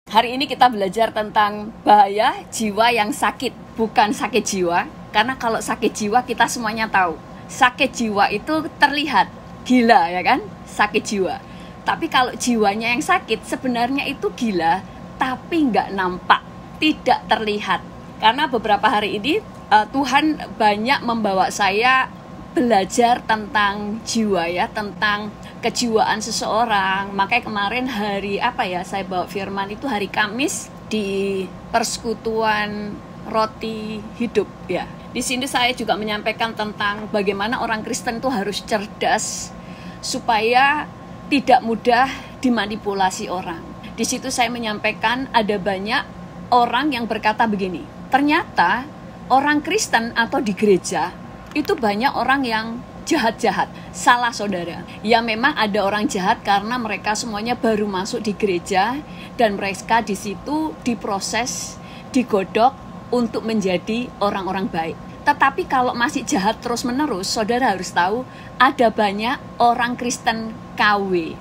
Hari ini kita belajar tentang bahaya jiwa yang sakit, bukan sakit jiwa. Karena kalau sakit jiwa kita semuanya tahu. Sakit jiwa itu terlihat, gila ya kan? Sakit jiwa. Tapi kalau jiwanya yang sakit sebenarnya itu gila, tapi nggak nampak, tidak terlihat. Karena beberapa hari ini Tuhan banyak membawa saya belajar tentang jiwa ya, tentang kejiwaan seseorang. Makanya kemarin hari saya bawa firman itu hari Kamis di persekutuan roti hidup ya. Di sini saya juga menyampaikan tentang bagaimana orang Kristen itu harus cerdas supaya tidak mudah dimanipulasi orang. Di situ saya menyampaikan ada banyak orang yang berkata begini, ternyata orang Kristen atau di gereja itu banyak orang yang jahat-jahat. Salah saudara. Ya memang ada orang jahat karena mereka semuanya baru masuk di gereja dan mereka di situ diproses, digodok untuk menjadi orang-orang baik. Tetapi kalau masih jahat terus-menerus, saudara harus tahu ada banyak orang Kristen KW.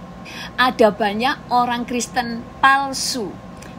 Ada banyak orang Kristen palsu.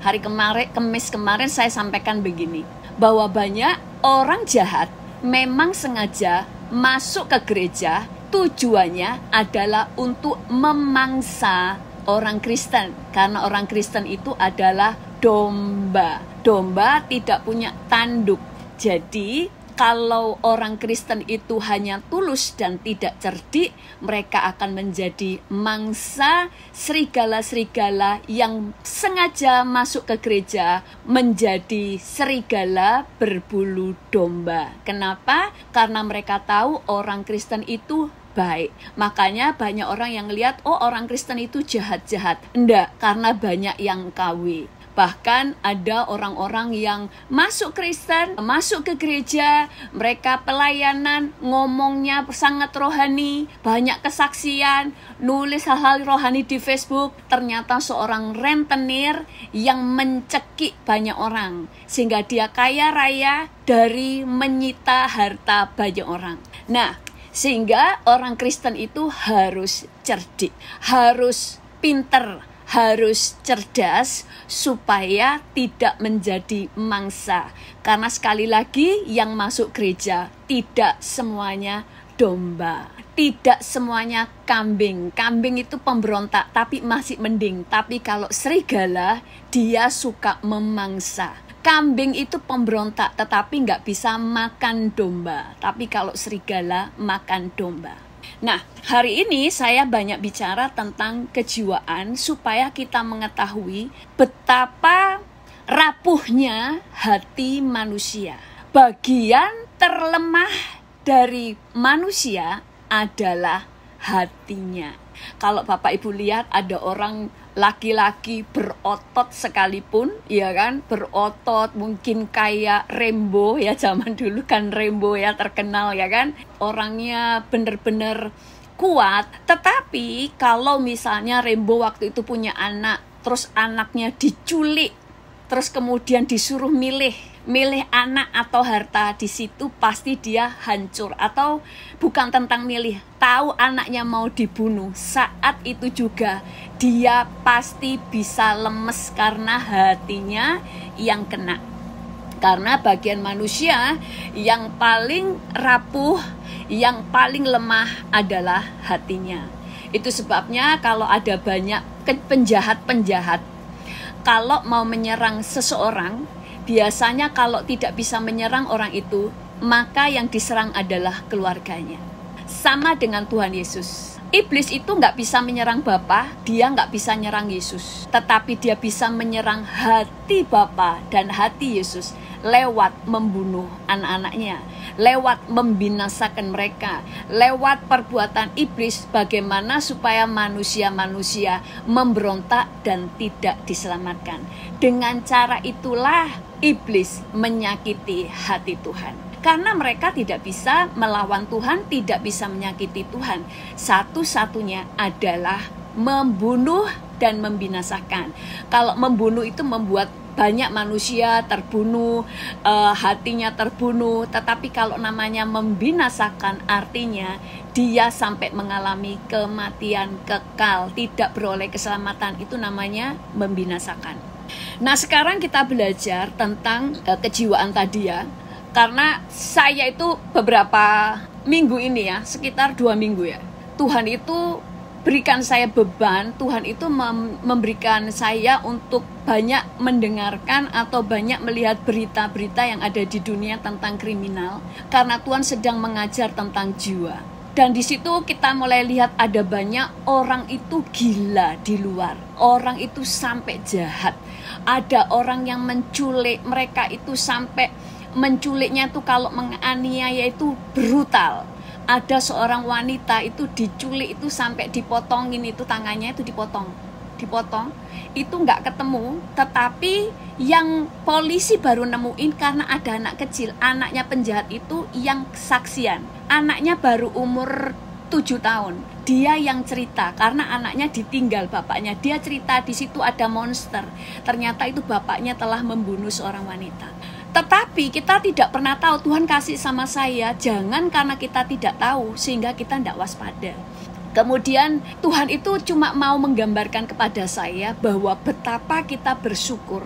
Hari Kamis kemarin saya sampaikan begini, bahwa banyak orang jahat memang sengaja masuk ke gereja, tujuannya adalah untuk memangsa orang Kristen. Karena orang Kristen itu adalah domba. Domba tidak punya tanduk. Jadi kalau orang Kristen itu hanya tulus dan tidak cerdik, mereka akan menjadi mangsa serigala-serigala yang sengaja masuk ke gereja menjadi serigala berbulu domba. Kenapa? Karena mereka tahu orang Kristen itu baik. Makanya banyak orang yang lihat, oh orang Kristen itu jahat-jahat. Enggak, karena banyak yang KW. Bahkan ada orang-orang yang masuk Kristen, masuk ke gereja, mereka pelayanan, ngomongnya sangat rohani, banyak kesaksian, nulis hal-hal rohani di Facebook, ternyata seorang rentenir yang mencekik banyak orang, sehingga dia kaya raya dari menyita harta banyak orang. Nah, sehingga orang Kristen itu harus cerdik, harus pinter, harus cerdas supaya tidak menjadi mangsa. Karena sekali lagi yang masuk gereja tidak semuanya domba, tidak semuanya kambing. Kambing itu pemberontak tapi masih mending. Tapi kalau serigala dia suka memangsa. Kambing itu pemberontak tetapi nggak bisa makan domba. Tapi kalau serigala makan domba. Nah, hari ini saya banyak bicara tentang kejiwaan supaya kita mengetahui betapa rapuhnya hati manusia. Bagian terlemah dari manusia adalah hatinya. Kalau Bapak Ibu lihat ada orang laki-laki berotot sekalipun, ya kan, berotot mungkin kayak Rembo ya, zaman dulu kan Rembo ya terkenal ya kan, orangnya bener-bener kuat. Tetapi kalau misalnya Rembo waktu itu punya anak, terus anaknya diculik, terus kemudian disuruh milih anak atau harta, di situ pasti dia hancur. Atau bukan tentang milih, tahu anaknya mau dibunuh, saat itu juga dia pasti bisa lemes karena hatinya yang kena. Karena bagian manusia yang paling rapuh, yang paling lemah adalah hatinya. Itu sebabnya kalau ada banyak penjahat-penjahat, kalau mau menyerang seseorang, biasanya kalau tidak bisa menyerang orang itu, maka yang diserang adalah keluarganya. Sama dengan Tuhan Yesus. Iblis itu nggak bisa menyerang Bapa, dia nggak bisa menyerang Yesus. Tetapi dia bisa menyerang hati Bapa dan hati Yesus lewat membunuh anak-anaknya, lewat membinasakan mereka, lewat perbuatan iblis bagaimana supaya manusia-manusia memberontak dan tidak diselamatkan. Dengan cara itulah iblis menyakiti hati Tuhan. Karena mereka tidak bisa melawan Tuhan, tidak bisa menyakiti Tuhan. Satu-satunya adalah membunuh dan membinasakan. Kalau membunuh itu membuat banyak manusia terbunuh, hatinya terbunuh. Tetapi kalau namanya membinasakan, artinya dia sampai mengalami kematian kekal, tidak beroleh keselamatan. Itu namanya membinasakan. Nah, sekarang kita belajar tentang kejiwaan tadi ya. Karena saya itu beberapa minggu ini ya, sekitar 2 minggu ya, Tuhan itu berikan saya beban, Tuhan itu memberikan saya untuk banyak mendengarkan atau banyak melihat berita-berita yang ada di dunia tentang kriminal. Karena Tuhan sedang mengajar tentang jiwa. Dan di situ kita mulai lihat ada banyak orang itu gila di luar. Orang itu sampai jahat. Ada orang yang menculik, mereka itu sampai menculiknya tuh kalau menganiaya itu brutal. Ada seorang wanita itu diculik itu sampai dipotongin itu tangannya itu dipotong itu nggak ketemu, tetapi yang polisi baru nemuin karena ada anak kecil, anaknya penjahat itu yang kesaksian, anaknya baru umur 7 tahun, dia yang cerita karena anaknya ditinggal bapaknya, dia cerita di situ ada monster, ternyata itu bapaknya telah membunuh seorang wanita. Tetapi kita tidak pernah tahu, Tuhan kasih sama saya, jangan karena kita tidak tahu sehingga kita tidak waspada. Kemudian Tuhan itu cuma mau menggambarkan kepada saya bahwa betapa kita bersyukur.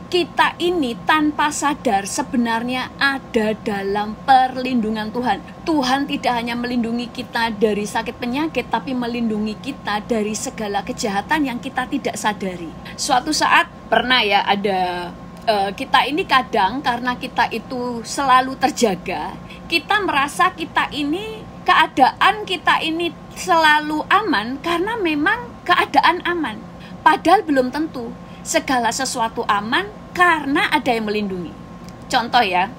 Kita ini tanpa sadar sebenarnya ada dalam perlindungan Tuhan. Tuhan tidak hanya melindungi kita dari sakit penyakit, tapi melindungi kita dari segala kejahatan yang kita tidak sadari. Suatu saat pernah ya ada kita ini kadang karena kita itu selalu terjaga, kita merasa kita ini keadaan kita ini selalu aman karena memang keadaan aman. Padahal belum tentu segala sesuatu aman karena ada yang melindungi. Contoh ya,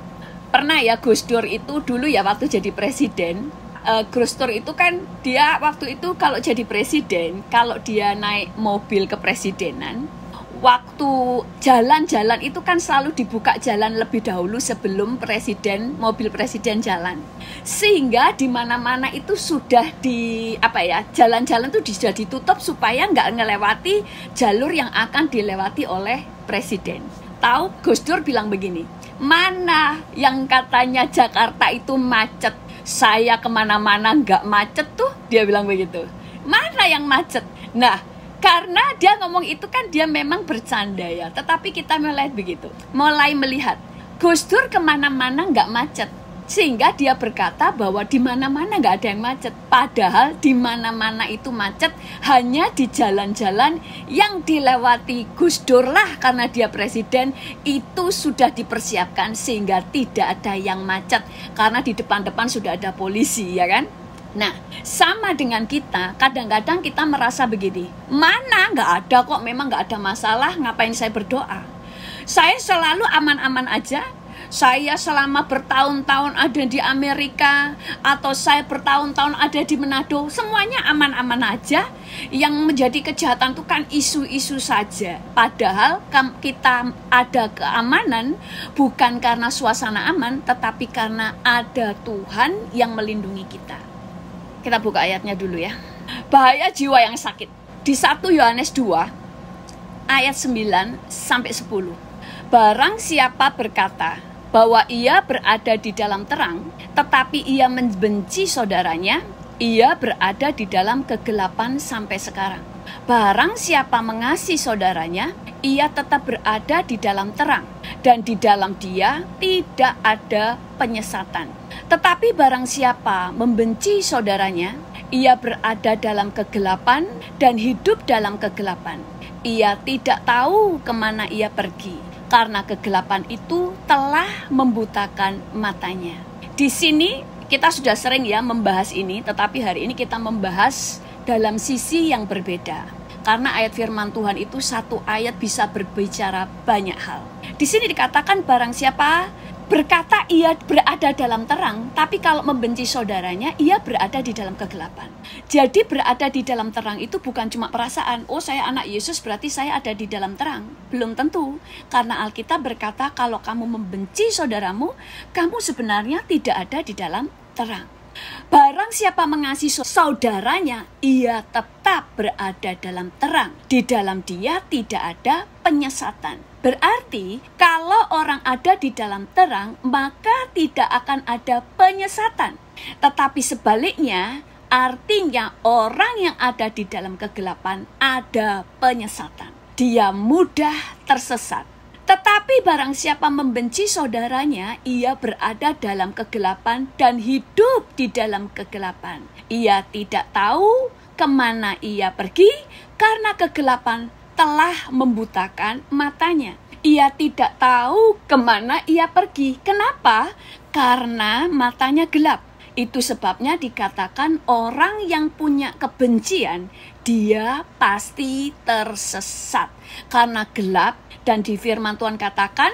pernah ya Gus Dur itu dulu ya waktu jadi presiden, Gus Dur itu kan dia waktu itu kalau jadi presiden, kalau dia naik mobil kepresidenan, waktu jalan-jalan itu kan selalu dibuka jalan lebih dahulu sebelum mobil presiden jalan. Sehingga di mana-mana itu sudah jalan-jalan itu sudah ditutup supaya nggak ngelewati jalur yang akan dilewati oleh presiden. Tahu Gus Dur bilang begini, mana yang katanya Jakarta itu macet, saya kemana-mana nggak macet tuh, dia bilang begitu. Mana yang macet? Nah, karena dia ngomong itu kan dia memang bercanda ya, tetapi kita mulai melihat Gus Dur kemana-mana nggak macet, sehingga dia berkata bahwa di mana-mana nggak ada yang macet. Padahal di mana-mana itu macet hanya di jalan-jalan yang dilewati Gus Dur lah, karena dia presiden itu sudah dipersiapkan sehingga tidak ada yang macet karena di depan-depan sudah ada polisi ya kan. Nah, sama dengan kita, kadang-kadang kita merasa begini, mana nggak ada kok, memang nggak ada masalah, ngapain saya berdoa? Saya selalu aman-aman aja, saya selama bertahun-tahun ada di Amerika, atau saya bertahun-tahun ada di Manado, semuanya aman-aman aja. Yang menjadi kejahatan itu kan isu-isu saja. Padahal kita ada keamanan bukan karena suasana aman, tetapi karena ada Tuhan yang melindungi kita. Kita buka ayatnya dulu ya. Bahaya jiwa yang sakit. Di 1 Yohanes 2 ayat 9 sampai 10. Barang siapa berkata bahwa ia berada di dalam terang, tetapi ia membenci saudaranya, ia berada di dalam kegelapan sampai sekarang. Barang siapa mengasihi saudaranya, ia tetap berada di dalam terang, dan di dalam dia tidak ada penyesatan. Tetapi barang siapa membenci saudaranya, ia berada dalam kegelapan dan hidup dalam kegelapan. Ia tidak tahu kemana ia pergi, karena kegelapan itu telah membutakan matanya. Di sini kita sudah sering ya membahas ini, tetapi hari ini kita membahas dalam sisi yang berbeda. Karena ayat firman Tuhan itu satu ayat bisa berbicara banyak hal. Di sini dikatakan barang siapa berkata ia berada dalam terang, tapi kalau membenci saudaranya, ia berada di dalam kegelapan. Jadi berada di dalam terang itu bukan cuma perasaan, oh saya anak Yesus berarti saya ada di dalam terang. Belum tentu, karena Alkitab berkata kalau kamu membenci saudaramu, kamu sebenarnya tidak ada di dalam terang. Barang siapa mengasihi saudaranya, ia tetap berada dalam terang. Di dalam dia tidak ada penyesatan. Berarti kalau orang ada di dalam terang, maka tidak akan ada penyesatan. Tetapi sebaliknya, artinya orang yang ada di dalam kegelapan ada penyesatan. dia mudah tersesat. Tetapi barang siapa membenci saudaranya, ia berada dalam kegelapan dan hidup di dalam kegelapan. Ia tidak tahu kemana ia pergi karena kegelapan telah membutakan matanya. Ia tidak tahu kemana ia pergi. Kenapa? Karena matanya gelap. Itu sebabnya dikatakan orang yang punya kebencian, dia pasti tersesat. Karena gelap, dan di firman Tuhan katakan,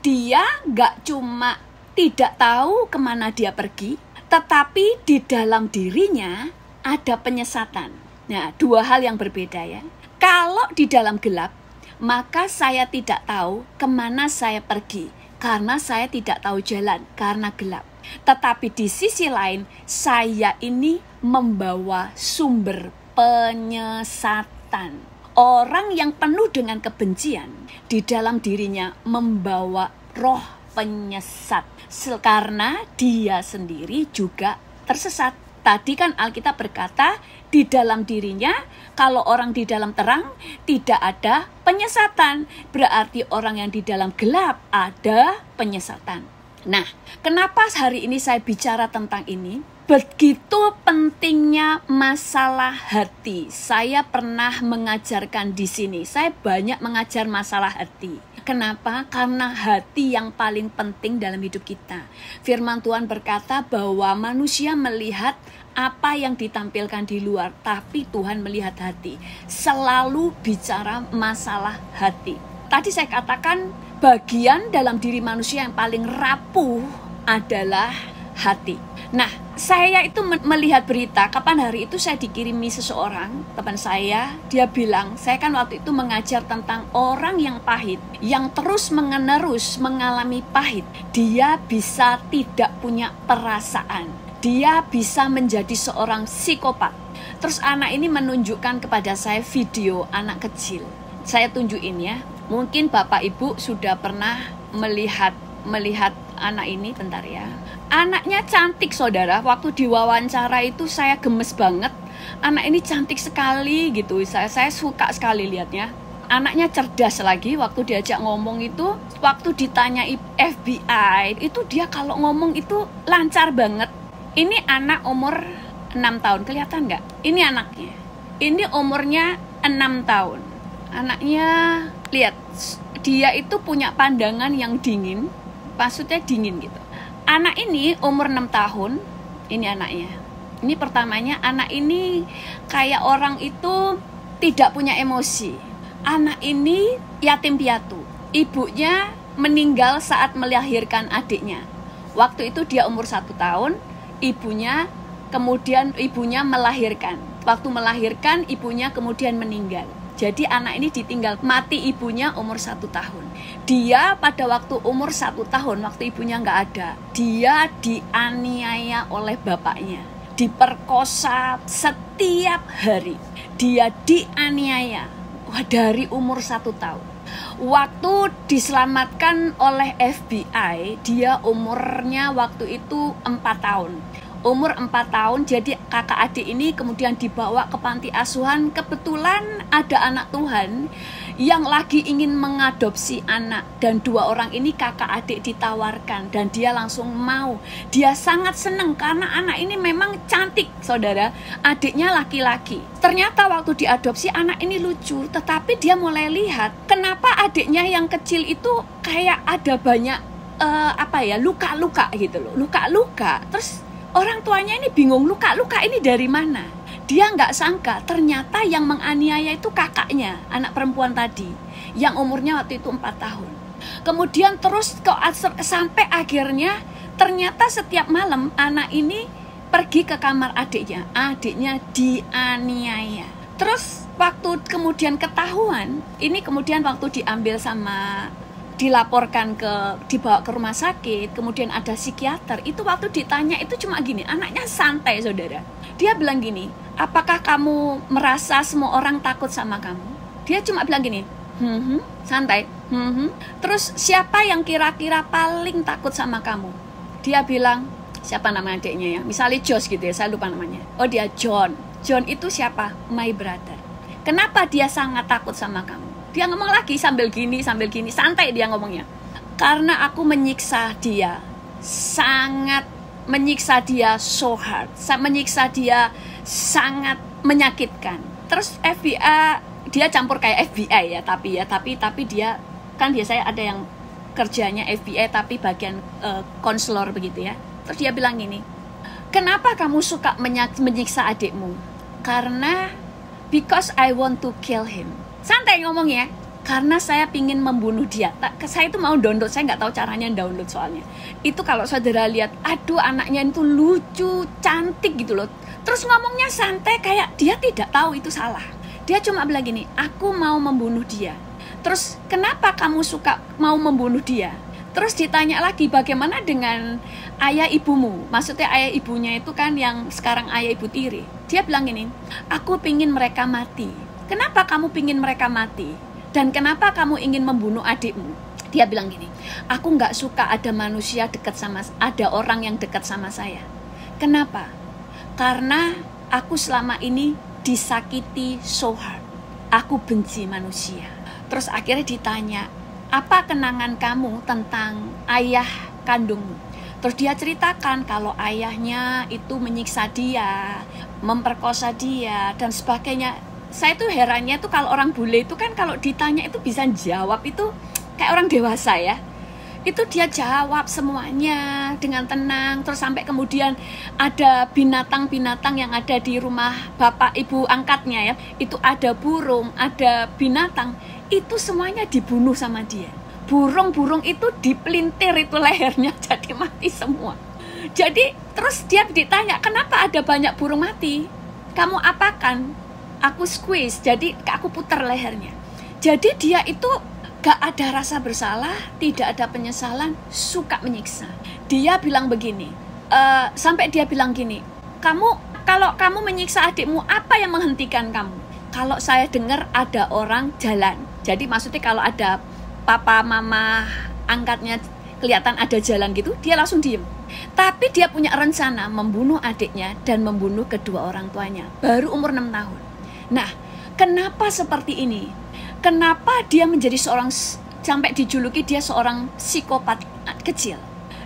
dia gak cuma tidak tahu kemana dia pergi, tetapi di dalam dirinya ada penyesatan. Nah, dua hal yang berbeda ya. Kalau di dalam gelap, maka saya tidak tahu kemana saya pergi, karena saya tidak tahu jalan, karena gelap. Tetapi di sisi lain, saya ini membawa sumber penyesatan. Orang yang penuh dengan kebencian, di dalam dirinya membawa roh penyesat. Karena dia sendiri juga tersesat. Tadi kan Alkitab berkata, di dalam dirinya, kalau orang di dalam terang, tidak ada penyesatan. Berarti orang yang di dalam gelap ada penyesatan. Nah, kenapa hari ini saya bicara tentang ini? Begitu pentingnya masalah hati. Saya pernah mengajarkan di sini. Saya banyak mengajar masalah hati. Kenapa? Karena hati yang paling penting dalam hidup kita. Firman Tuhan berkata bahwa manusia melihat apa yang ditampilkan di luar, tapi Tuhan melihat hati. Selalu bicara masalah hati. Tadi saya katakan bagian dalam diri manusia yang paling rapuh adalah hati. Nah, saya itu melihat berita, kapan hari itu saya dikirimi seseorang, teman saya, dia bilang, saya kan waktu itu mengajar tentang orang yang pahit, yang terus menerus mengalami pahit. Dia bisa tidak punya perasaan, dia bisa menjadi seorang psikopat. Terus anak ini menunjukkan kepada saya video anak kecil. Saya tunjukin ya, mungkin Bapak Ibu sudah pernah melihat anak ini, bentar ya. Anaknya cantik saudara, waktu diwawancara itu saya gemes banget. Anak ini cantik sekali gitu, saya suka sekali lihatnya. Anaknya cerdas lagi, waktu diajak ngomong itu, waktu ditanya FBI, itu dia kalau ngomong itu lancar banget. Ini anak umur 6 tahun, kelihatan nggak? Ini anaknya, ini umurnya 6 tahun. Anaknya, lihat, dia itu punya pandangan yang dingin, maksudnya dingin gitu. Anak ini umur 6 tahun, ini anaknya. Ini pertamanya, anak ini kayak orang itu tidak punya emosi. Anak ini yatim piatu. Ibunya meninggal saat melahirkan adiknya. Waktu itu dia umur 1 tahun, ibunya melahirkan. Waktu melahirkan, ibunya kemudian meninggal. Jadi anak ini ditinggal, mati ibunya umur 1 tahun. Dia pada waktu umur 1 tahun, waktu ibunya nggak ada, dia dianiaya oleh bapaknya, diperkosa setiap hari. Dia dianiaya dari umur 1 tahun. Waktu diselamatkan oleh FBI, dia umurnya waktu itu 4 tahun. Umur 4 tahun, jadi kakak adik ini kemudian dibawa ke panti asuhan. Kebetulan ada anak Tuhan yang lagi ingin mengadopsi anak, dan 2 orang ini kakak adik ditawarkan, dan dia langsung mau. Dia sangat senang karena anak ini memang cantik saudara, adiknya laki-laki. Ternyata waktu diadopsi anak ini lucu, tetapi dia mulai lihat kenapa adiknya yang kecil itu kayak ada banyak luka-luka gitu loh, luka-luka. Terus orang tuanya ini bingung, luka-luka ini dari mana? Dia nggak sangka, ternyata yang menganiaya itu kakaknya, anak perempuan tadi, yang umurnya waktu itu 4 tahun. Kemudian terus sampai akhirnya, ternyata setiap malam anak ini pergi ke kamar adiknya dianiaya. Terus waktu kemudian ketahuan, ini kemudian waktu dibawa ke rumah sakit, kemudian ada psikiater, itu waktu ditanya itu cuma gini, anaknya santai saudara. Dia bilang gini, apakah kamu merasa semua orang takut sama kamu? Dia cuma bilang gini, santai. Terus siapa yang kira-kira paling takut sama kamu? Dia bilang, siapa nama adiknya ya? Misalnya Josh gitu ya, saya lupa namanya. Oh dia John. John itu siapa? My brother. Kenapa dia sangat takut sama kamu? Dia ngomong lagi sambil gini, santai dia ngomongnya. Karena aku menyiksa dia, sangat menyiksa dia so hard, menyiksa dia sangat menyakitkan. Terus FBI, dia campur kayak FBI ya, tapi dia kan biasanya ada yang kerjanya FBI tapi bagian konselor begitu ya. Terus dia bilang gini, kenapa kamu suka menyiksa adikmu? Karena because I want to kill him. Santai ngomongnya, karena saya pingin membunuh dia. Saya itu mau download, saya nggak tahu caranya download soalnya. Itu kalau saudara lihat, aduh anaknya itu lucu, cantik gitu loh. Terus ngomongnya santai kayak dia tidak tahu itu salah. Dia cuma bilang gini, aku mau membunuh dia. Terus kenapa kamu suka mau membunuh dia? Terus ditanya lagi, bagaimana dengan ayah ibumu? Maksudnya ayah ibunya itu kan yang sekarang ayah ibu tiri. Dia bilang gini, aku pingin mereka mati. Kenapa kamu pingin mereka mati? Dan kenapa kamu ingin membunuh adikmu? Dia bilang gini, aku nggak suka ada manusia dekat ada orang yang dekat sama saya. Kenapa? Karena aku selama ini disakiti so hard. Aku benci manusia. Terus akhirnya ditanya, apa kenangan kamu tentang ayah kandungmu? Terus dia ceritakan kalau ayahnya itu menyiksa dia, memperkosa dia, dan sebagainya. Saya tuh herannya tuh kalau orang bule itu kan kalau ditanya itu bisa jawab itu kayak orang dewasa ya. Itu dia jawab semuanya dengan tenang. Terus sampai kemudian ada binatang-binatang yang ada di rumah bapak ibu angkatnya ya. Itu ada burung, ada binatang. Itu semuanya dibunuh sama dia. Burung-burung itu dipelintir itu lehernya jadi mati semua. Jadi terus dia ditanya, kenapa ada banyak burung mati? Kamu apakan? Aku squeeze, jadi aku putar lehernya. Jadi dia itu gak ada rasa bersalah, tidak ada penyesalan, suka menyiksa. Dia bilang begini, sampai dia bilang gini, kalau kamu menyiksa adikmu, apa yang menghentikan kamu? Kalau saya dengar ada orang jalan, jadi maksudnya kalau ada papa mama angkatnya kelihatan ada jalan gitu, dia langsung diem. Tapi dia punya rencana membunuh adiknya dan membunuh kedua orang tuanya, baru umur 6 tahun. Nah, kenapa seperti ini? Kenapa dia menjadi seorang, sampai dijuluki dia seorang psikopat kecil?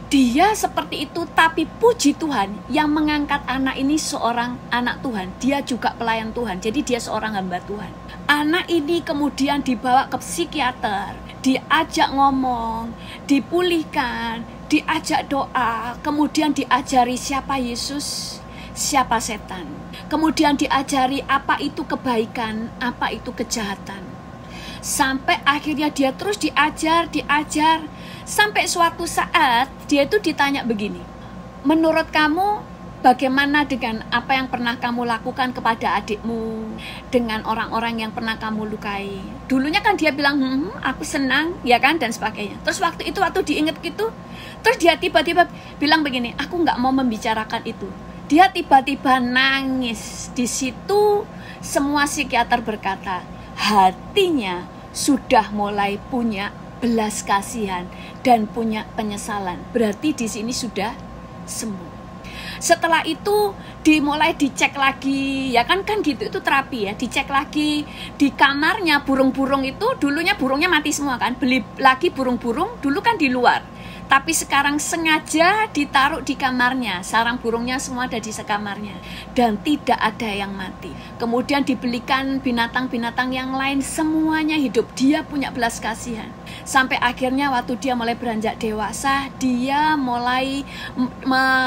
Dia seperti itu, tapi puji Tuhan yang mengangkat anak ini seorang anak Tuhan. Dia juga pelayan Tuhan, jadi dia seorang hamba Tuhan. Anak ini kemudian dibawa ke psikiater, diajak ngomong, dipulihkan, diajak doa, kemudian diajari siapa Yesus, siapa setan. Kemudian diajari apa itu kebaikan, apa itu kejahatan. Sampai akhirnya dia terus diajar. Sampai suatu saat dia itu ditanya begini, menurut kamu bagaimana dengan apa yang pernah kamu lakukan kepada adikmu, dengan orang-orang yang pernah kamu lukai? Dulunya kan dia bilang, aku senang, ya kan, dan sebagainya. Terus waktu diingat gitu, terus dia tiba-tiba bilang begini, aku nggak mau membicarakan itu. Dia tiba-tiba nangis. Di situ semua psikiater berkata, hatinya sudah mulai punya belas kasihan dan punya penyesalan. Berarti di sini sudah sembuh. Setelah itu dimulai dicek lagi, ya kan gitu, itu terapi ya, dicek lagi di kamarnya. Burung-burung itu dulunya burungnya mati semua kan, beli lagi burung-burung, dulu kan di luar, tapi sekarang sengaja ditaruh di kamarnya, sarang burungnya semua ada di sekamarnya, dan tidak ada yang mati. Kemudian dibelikan binatang-binatang yang lain, semuanya hidup. Dia punya belas kasihan. Sampai akhirnya waktu dia mulai beranjak dewasa, dia mulai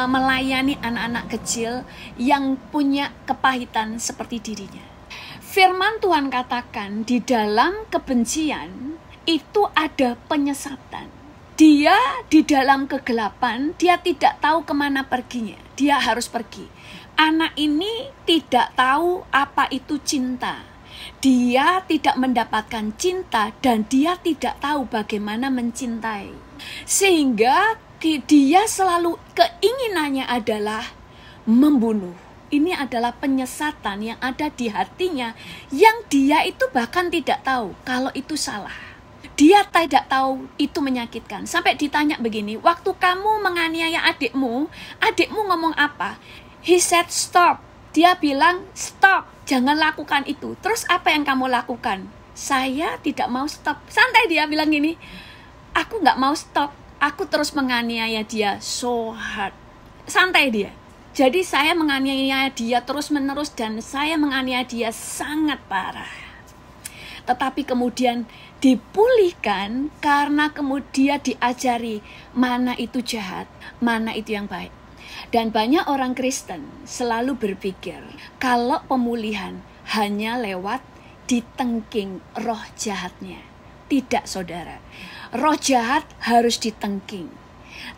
melayani anak-anak kecil yang punya kepahitan seperti dirinya. Firman Tuhan katakan di dalam kebencian itu ada penyesatan. Dia di dalam kegelapan, dia tidak tahu kemana perginya. Dia harus pergi. Anak ini tidak tahu apa itu cinta. Dia tidak mendapatkan cinta dan dia tidak tahu bagaimana mencintai. Sehingga dia selalu keinginannya adalah membunuh. Ini adalah penyesatan yang ada di hatinya, yang dia itu bahkan tidak tahu kalau itu salah. Dia tidak tahu itu menyakitkan. Sampai ditanya begini, waktu kamu menganiaya adikmu ngomong apa? He said stop. Dia bilang stop, jangan lakukan itu. Terus apa yang kamu lakukan? Saya tidak mau stop. Santai, dia bilang gini, aku nggak mau stop. Aku terus menganiaya dia so hard. Santai dia. Jadi saya menganiaya dia terus menerus dan saya menganiaya dia sangat parah. Tetapi kemudian dipulihkan karena kemudian diajari mana itu jahat, mana itu yang baik. Dan banyak orang Kristen selalu berpikir kalau pemulihan hanya lewat ditengking roh jahatnya. Tidak, saudara. Roh jahat harus ditengking.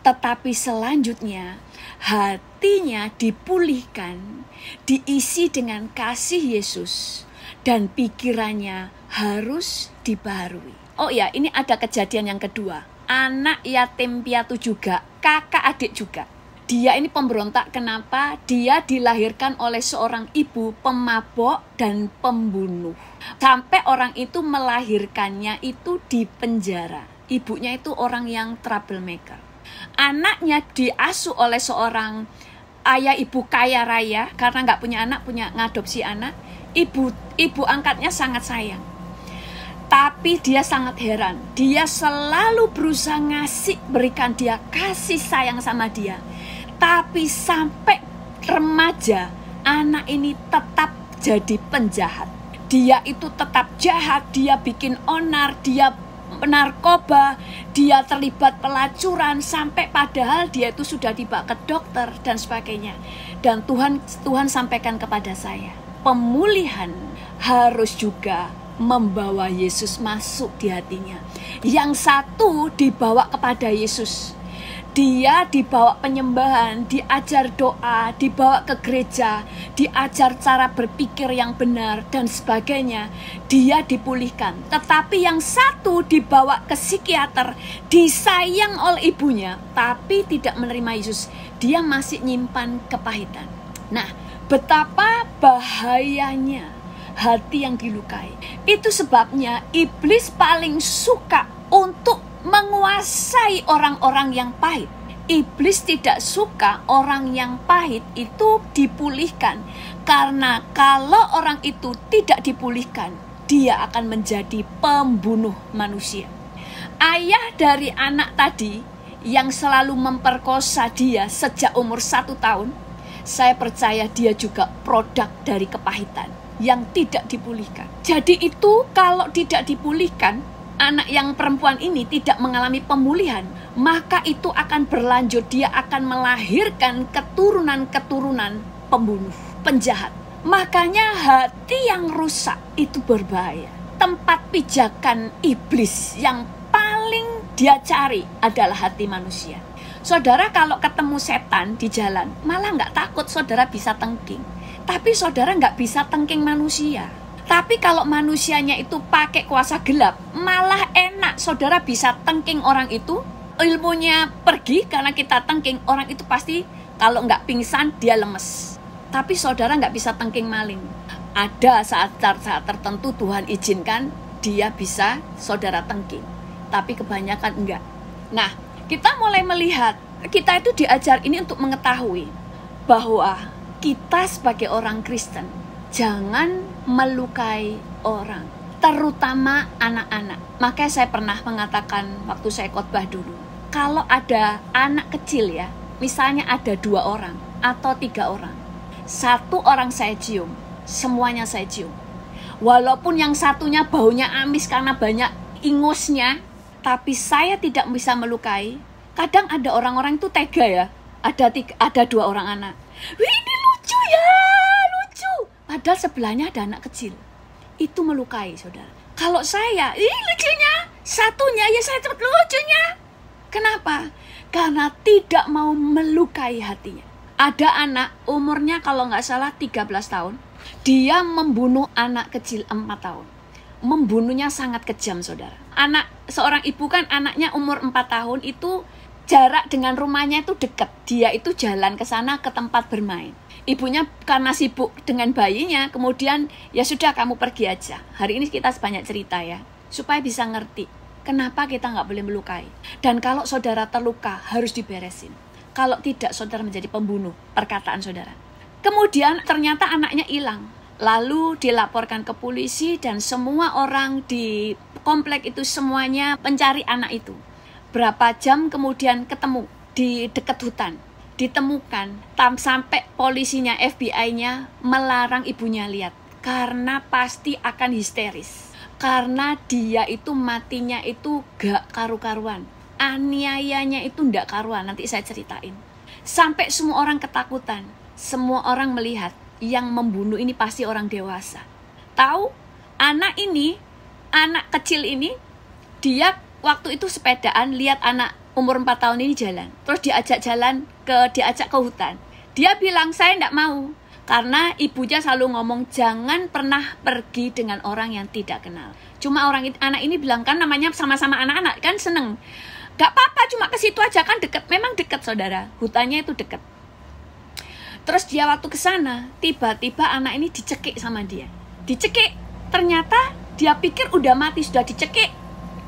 Tetapi selanjutnya hatinya dipulihkan, diisi dengan kasih Yesus, dan pikirannya harus dibaharui. Oh ya, ini ada kejadian yang kedua. Anak yatim piatu juga, kakak adik juga. Dia ini pemberontak. Kenapa? Dia dilahirkan oleh seorang ibu pemabok dan pembunuh. Sampai orang itu melahirkannya itu di penjara. Ibunya itu orang yang troublemaker. Anaknya diasuh oleh seorang ayah ibu kaya raya. Karena nggak punya anak, punya ngadopsi anak. Ibu angkatnya sangat sayang. Tapi dia sangat heran. Dia selalu berusaha berikan dia kasih sayang sama dia. Tapi sampai remaja, anak ini tetap jadi penjahat. Dia itu tetap jahat, dia bikin onar, dia narkoba, dia terlibat pelacuran, sampai padahal dia itu sudah dibawa ke dokter dan sebagainya. Dan Tuhan sampaikan kepada saya, pemulihan harus juga membawa Yesus masuk di hatinya. Yang satu dibawa kepada Yesus. Dia dibawa penyembahan, diajar doa, dibawa ke gereja, diajar cara berpikir yang benar dan sebagainya. Dia dipulihkan. Tetapi yang satu dibawa ke psikiater, disayang oleh ibunya, tapi tidak menerima Yesus. Dia masih nyimpan kepahitan. Nah, betapa bahayanya hati yang dilukai. Itu sebabnya iblis paling suka untuk menguasai orang-orang yang pahit. Iblis tidak suka orang yang pahit itu dipulihkan. Karena kalau orang itu tidak dipulihkan, dia akan menjadi pembunuh manusia. Ayah dari anak tadi yang selalu memperkosa dia sejak umur 1 tahun, saya percaya dia juga produk dari kepahitan yang tidak dipulihkan. Jadi itu kalau tidak dipulihkan, anak yang perempuan ini tidak mengalami pemulihan, maka itu akan berlanjut. Dia akan melahirkan keturunan-keturunan pembunuh, penjahat. Makanya hati yang rusak itu berbahaya. Tempat pijakan iblis yang paling dia cari adalah hati manusia. Saudara kalau ketemu setan di jalan, malah nggak takut saudara bisa tengking. Tapi saudara nggak bisa tengking manusia. Tapi kalau manusianya itu pakai kuasa gelap, malah enak. Saudara bisa tengking orang itu, ilmunya pergi karena kita tengking. Orang itu pasti kalau nggak pingsan, dia lemes. Tapi saudara nggak bisa tengking maling. Ada saat-saat tertentu Tuhan izinkan dia bisa saudara tengking. Tapi kebanyakan enggak. Nah, kita mulai melihat, kita itu diajar ini untuk mengetahui bahwa kita sebagai orang Kristen jangan melukai orang, terutama anak-anak. Makanya saya pernah mengatakan waktu saya khotbah dulu, kalau ada anak kecil ya, misalnya ada 2 orang atau 3 orang, 1 orang saya cium, semuanya saya cium. Walaupun yang satunya baunya amis karena banyak ingusnya, tapi saya tidak bisa melukai. Kadang ada orang-orang itu tega ya, ada 2 orang anak. Wih, ini lucu ya, lucu. Padahal sebelahnya ada anak kecil. Itu melukai, saudara. Kalau saya, lucunya. Satunya, ya saya cepet lucunya. Kenapa? Karena tidak mau melukai hatinya. Ada anak, umurnya kalau nggak salah 13 tahun. Dia membunuh anak kecil 4 tahun. Membunuhnya sangat kejam, saudara. Seorang ibu kan anaknya umur 4 tahun itu jarak dengan rumahnya itu dekat. Dia itu jalan ke sana ke tempat bermain. Ibunya karena sibuk dengan bayinya, kemudian ya sudah kamu pergi aja. Hari ini kita banyak cerita ya, supaya bisa ngerti kenapa kita nggak boleh melukai. Dan kalau saudara terluka harus diberesin. Kalau tidak saudara menjadi pembunuh, perkataan saudara. Kemudian ternyata anaknya hilang. Lalu dilaporkan ke polisi dan semua orang di komplek itu semuanya mencari anak itu. Berapa jam kemudian ketemu di dekat hutan. Ditemukan sampai polisinya, FBI-nya melarang ibunya lihat. Karena pasti akan histeris. Karena dia itu matinya itu gak karu-karuan. Aniayanya itu gak karuan, nanti saya ceritain. Sampai semua orang ketakutan. Semua orang melihat yang membunuh ini pasti orang dewasa. Tahu? Anak kecil ini, dia waktu itu sepedaan lihat anak umur 4 tahun ini jalan. Terus diajak ke hutan. Dia bilang, saya gak mau. Karena ibunya selalu ngomong jangan pernah pergi dengan orang yang tidak kenal. Cuma anak ini bilang kan namanya sama-sama anak-anak kan seneng. Gak apa-apa cuma ke situ aja kan deket. Memang deket saudara, hutannya itu deket. Terus dia waktu ke sana tiba-tiba anak ini dicekik sama dia. Dicekik, ternyata dia pikir udah mati, sudah dicekik.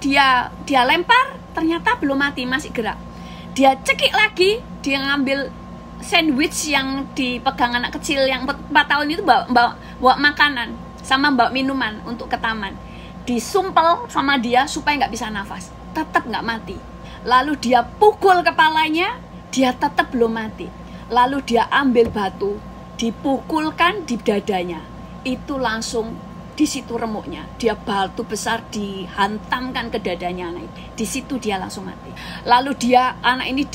Dia lempar, ternyata belum mati, masih gerak. Dia cekik lagi, dia ngambil sandwich yang dipegang anak kecil yang 4 tahun itu bawa makanan sama bawa minuman untuk ke taman. Disumpel sama dia supaya nggak bisa nafas, tetap nggak mati. Lalu dia pukul kepalanya, dia tetap belum mati. Lalu dia ambil batu, dipukulkan di dadanya, itu langsung di situ remuknya. Dia batu besar dihantamkan ke dadanya anak itu. Di situ dia langsung mati. Lalu anak ini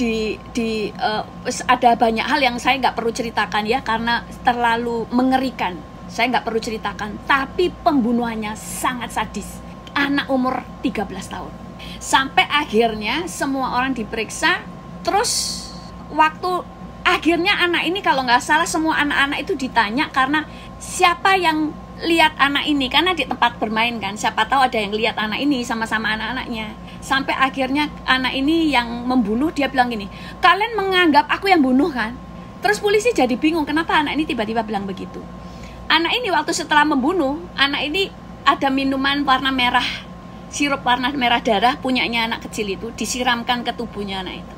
ada banyak hal yang saya nggak perlu ceritakan ya karena terlalu mengerikan. Saya nggak perlu ceritakan. Tapi pembunuhannya sangat sadis. Anak umur 13 tahun. Sampai akhirnya semua orang diperiksa. Terus waktu akhirnya anak ini kalau nggak salah semua anak-anak itu ditanya karena siapa yang lihat anak ini, karena di tempat bermain kan, siapa tahu ada yang lihat anak ini sama-sama anak-anaknya. Sampai akhirnya anak ini yang membunuh, dia bilang gini, kalian menganggap aku yang bunuh kan? Terus polisi jadi bingung kenapa anak ini tiba-tiba bilang begitu. Anak ini waktu setelah membunuh, anak ini ada minuman warna merah, sirup warna merah darah punyanya anak kecil itu, disiramkan ke tubuhnya anak itu.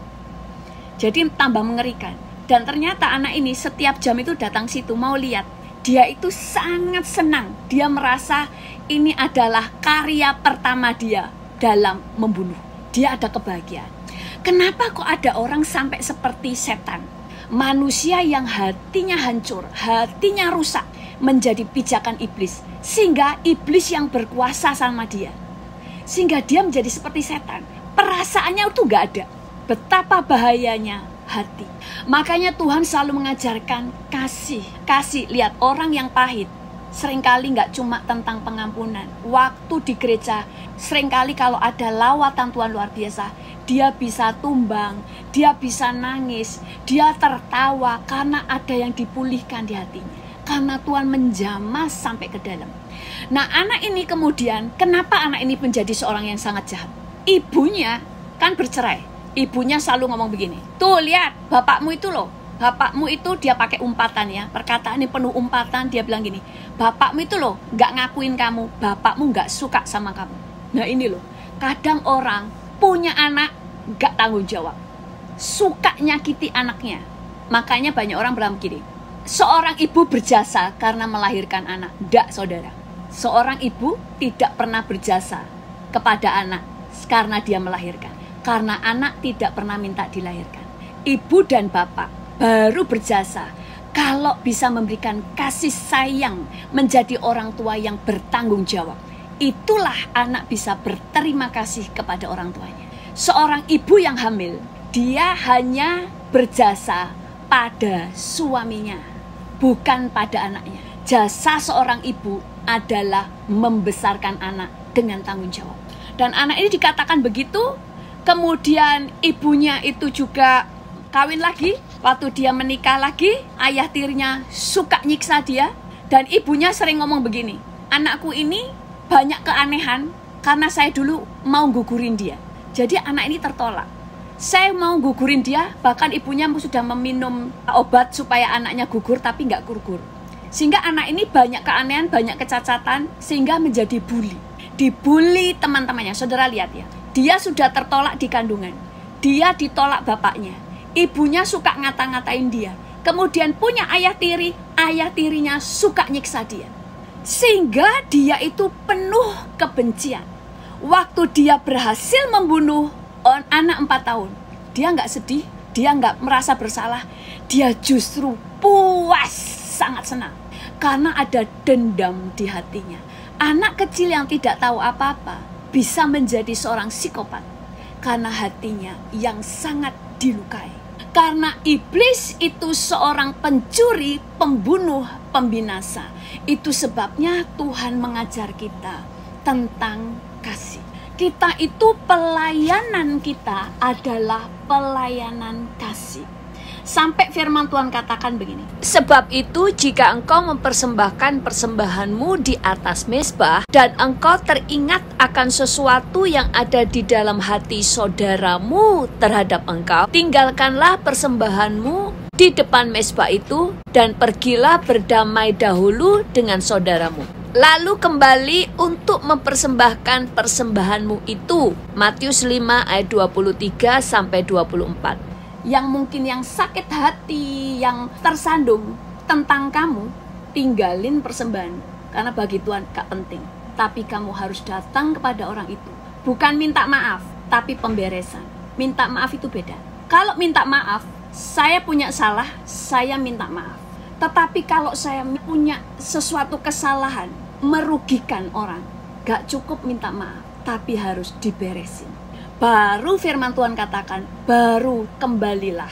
Jadi tambah mengerikan. Dan ternyata anak ini setiap jam itu datang situ mau lihat. Dia itu sangat senang. Dia merasa ini adalah karya pertama dia dalam membunuh. Dia ada kebahagiaan. Kenapa kok ada orang sampai seperti setan? Manusia yang hatinya hancur, hatinya rusak, menjadi pijakan iblis. Sehingga iblis yang berkuasa sama dia. Sehingga dia menjadi seperti setan. Perasaannya itu gak ada. Betapa bahayanya hati. Makanya Tuhan selalu mengajarkan kasih. Lihat orang yang pahit seringkali nggak cuma tentang pengampunan. Waktu di gereja seringkali kalau ada lawatan Tuhan luar biasa, dia bisa tumbang, dia bisa nangis, dia tertawa karena ada yang dipulihkan di hatinya. Karena Tuhan menjamah sampai ke dalam. Nah anak ini kemudian, kenapa anak ini menjadi seorang yang sangat jahat? Ibunya kan bercerai. Ibunya selalu ngomong begini, tuh lihat bapakmu itu loh, bapakmu itu dia pakai umpatan ya, perkataan ini penuh umpatan. Dia bilang gini, bapakmu itu loh gak ngakuin kamu, bapakmu gak suka sama kamu. Nah ini loh, kadang orang punya anak gak tanggung jawab, suka nyakiti anaknya. Makanya banyak orang bilang begini, seorang ibu berjasa karena melahirkan anak. Nggak saudara, seorang ibu tidak pernah berjasa kepada anak karena dia melahirkan. Karena anak tidak pernah minta dilahirkan. Ibu dan bapak baru berjasa kalau bisa memberikan kasih sayang, menjadi orang tua yang bertanggung jawab. Itulah anak bisa berterima kasih kepada orang tuanya. Seorang ibu yang hamil, dia hanya berjasa pada suaminya, bukan pada anaknya. Jasa seorang ibu adalah membesarkan anak dengan tanggung jawab. Dan anak ini dikatakan begitu. Kemudian ibunya itu juga kawin lagi. Waktu dia menikah lagi, ayah tirinya suka nyiksa dia. Dan ibunya sering ngomong begini, anakku ini banyak keanehan karena saya dulu mau gugurin dia. Jadi anak ini tertolak. Saya mau gugurin dia, bahkan ibunya sudah meminum obat supaya anaknya gugur tapi nggak gugur. Sehingga anak ini banyak keanehan, banyak kecacatan, sehingga menjadi bully. Dibully teman-temannya, saudara lihat ya. Dia sudah tertolak di kandungan. Dia ditolak bapaknya. Ibunya suka ngata-ngatain dia. Kemudian punya ayah tiri, ayah tirinya suka nyiksa dia. Sehingga dia itu penuh kebencian. Waktu dia berhasil membunuh anak 4 tahun, dia nggak sedih, dia nggak merasa bersalah. Dia justru puas, sangat senang. Karena ada dendam di hatinya. Anak kecil yang tidak tahu apa-apa bisa menjadi seorang psikopat karena hatinya yang sangat dilukai. Karena iblis itu seorang pencuri, pembunuh, pembinasa. Itu sebabnya Tuhan mengajar kita tentang kasih. Kita itu, pelayanan kita adalah pelayanan kasih. Sampai firman Tuhan katakan begini. Sebab itu jika engkau mempersembahkan persembahanmu di atas mezbah dan engkau teringat akan sesuatu yang ada di dalam hati saudaramu terhadap engkau, tinggalkanlah persembahanmu di depan mezbah itu dan pergilah berdamai dahulu dengan saudaramu. Lalu kembali untuk mempersembahkan persembahanmu itu. Matius 5 ayat 23 sampai 24. Yang mungkin yang sakit hati, yang tersandung tentang kamu, tinggalin persembahan. Karena bagi Tuhan gak penting. Tapi kamu harus datang kepada orang itu. Bukan minta maaf, tapi pemberesan. Minta maaf itu beda. Kalau minta maaf, saya punya salah, saya minta maaf. Tetapi kalau saya punya sesuatu kesalahan, merugikan orang, gak cukup minta maaf, tapi harus diberesin. Baru firman Tuhan katakan, baru kembalilah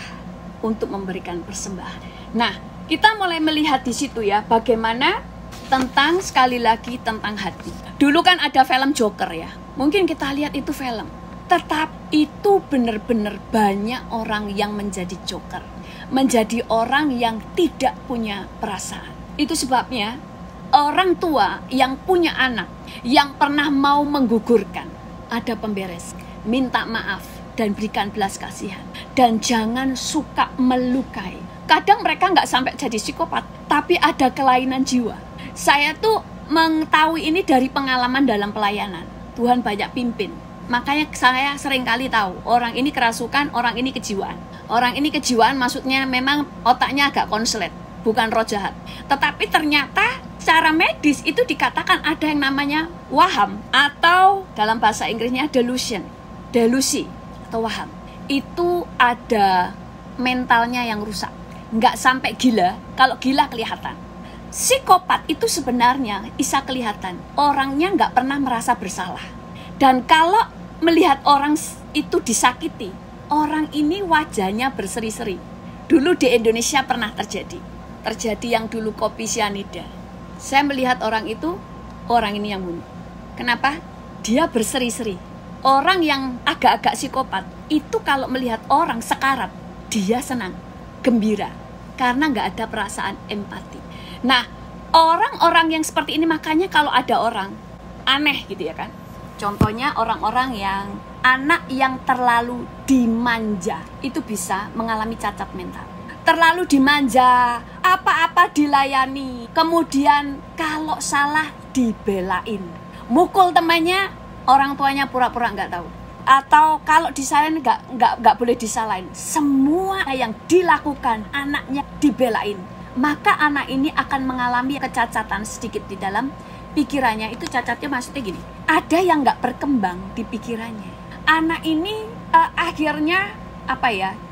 untuk memberikan persembahan. Nah, kita mulai melihat di situ ya, bagaimana tentang, sekali lagi, tentang hati. Dulu kan ada film Joker ya, mungkin kita lihat itu film. Tetap itu benar-benar banyak orang yang menjadi joker. Menjadi orang yang tidak punya perasaan. Itu sebabnya orang tua yang punya anak, yang pernah mau menggugurkan, ada pemberes. Minta maaf dan berikan belas kasihan. Dan jangan suka melukai. Kadang mereka nggak sampai jadi psikopat, tapi ada kelainan jiwa. Saya tuh mengetahui ini dari pengalaman dalam pelayanan. Tuhan banyak pimpin. Makanya saya sering kali tahu, orang ini kerasukan, orang ini kejiwaan. Orang ini kejiwaan maksudnya memang otaknya agak konslet, bukan roh jahat. Tetapi ternyata secara medis itu dikatakan ada yang namanya waham, atau dalam bahasa Inggrisnya delusi atau waham. Itu ada mentalnya yang rusak. Nggak sampai gila, kalau gila kelihatan. Psikopat itu sebenarnya bisa kelihatan, orangnya nggak pernah merasa bersalah. Dan kalau melihat orang itu disakiti, orang ini wajahnya berseri-seri. Dulu di Indonesia pernah terjadi yang dulu kopi sianida. Saya melihat orang itu, orang ini yang bunuh. Kenapa? Dia berseri-seri. Orang yang agak-agak psikopat, itu kalau melihat orang sekarat, dia senang, gembira. Karena nggak ada perasaan empati. Nah, orang-orang yang seperti ini, makanya kalau ada orang aneh gitu ya kan. Contohnya orang-orang yang anak yang terlalu dimanja, itu bisa mengalami cacat mental. Terlalu dimanja, apa-apa dilayani. Kemudian kalau salah dibelain. Mukul temannya, orang tuanya pura-pura nggak tahu. Atau kalau disalahin nggak boleh disalahin. Semua yang dilakukan anaknya dibelain. Maka anak ini akan mengalami kecacatan sedikit di dalam pikirannya. Itu cacatnya maksudnya gini, ada yang nggak berkembang di pikirannya. Anak ini akhirnya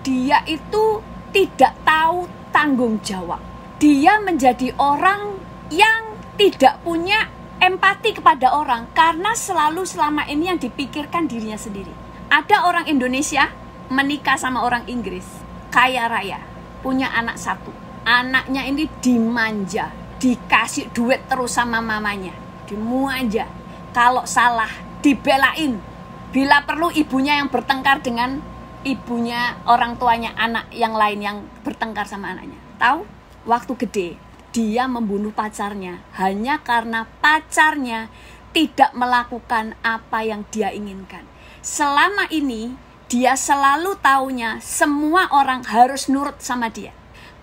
dia itu tidak tahu tanggung jawab. Dia menjadi orang yang tidak punya empati kepada orang karena selama ini yang dipikirkan dirinya sendiri. Ada orang Indonesia menikah sama orang Inggris, kaya raya, punya anak 1. Anaknya ini dimanja, dikasih duit terus sama mamanya, dimanja. Kalau salah dibelain. Bila perlu ibunya yang bertengkar dengan ibunya, orang tuanya anak yang lain yang bertengkar sama anaknya. Tahu? Waktu gede dia membunuh pacarnya hanya karena pacarnya tidak melakukan apa yang dia inginkan. Selama ini dia selalu taunya semua orang harus nurut sama dia.